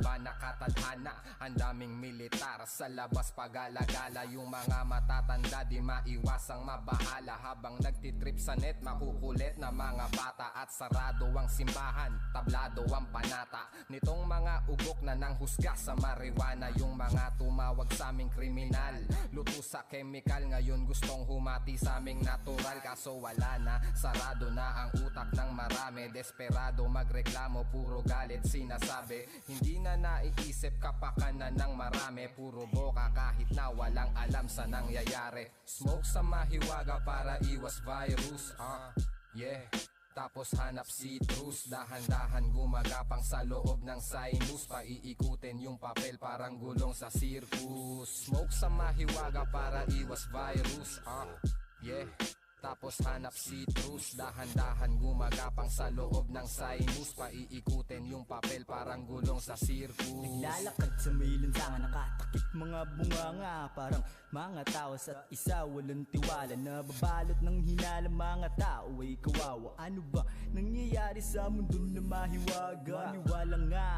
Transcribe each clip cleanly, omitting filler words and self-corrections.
ba nakatadhana? Ang daming militar sa labas pag-alagala. Yung mga matatanda di maiwasang mabahala. Habang nagtitrip sa net, makukulit na mga bata. At sarado ang simbahan, tablado ang panata nitong mga ugok na nanghusga sa marijuana. Yung mga tumawag sa aming kriminal, luto sa chemical, ngayon gustong humati sa aming natural. Kaso wala na, sarado na ang utak ng marami. Desperado magreklamo, puro galit sinasabi. Hindi na naiisip kapakanan ng marami. Puro boka kahit na walang alam sa nangyayari. Smoke sa mahiwaga para iwas virus, yeah. Tapos hanap citrus, dahan-dahan gumagapang sa loob ng sinus. Paiikutin yung papel parang gulong sa circus. Smoke sa mahiwaga para iwas virus, yeah. Tapos hanap citrus, dahan-dahan gumagapang sa loob ng sinus. Paiikutin yung papel parang gulong sa circus. Naglalakad sa may lansangan, nakatakip mga bunganga. Parang mga tao sa isa walang tiwala. Nababalot ng hinala mga tao ay kawawa. Ano ba nangyayari sa mundo na mahiwaga? Maniwala nga,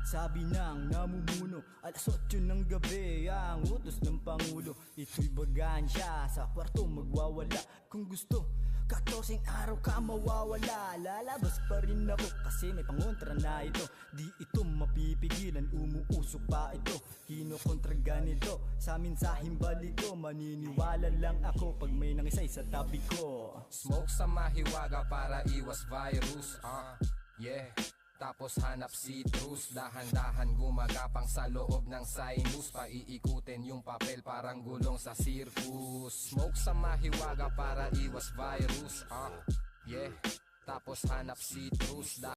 sabi ng namumuno. Alas 8 ng gabi ang utos ng Pangulo. Ito'y bagansya, sa kwarto magwawala. Kung gusto 14 araw ka mawawala. Lalabas pa rin ako kasi may pangontra na ito. Di ito mapipigilan, umuusok pa ito. Kinokontra ganito sa mensaheng baliko. Maniniwala lang ako pag may nangisay sa tabi ko. Smoke sa mahiwaga para iwas virus, yeah. Tapos hanap citrus, dahan-dahan gumagapang sa loob ng sinus. Paiikutin yung papel parang gulong sa circus. Smoke sa mahiwaga para iwas virus, yeah. Tapos hanap citrus,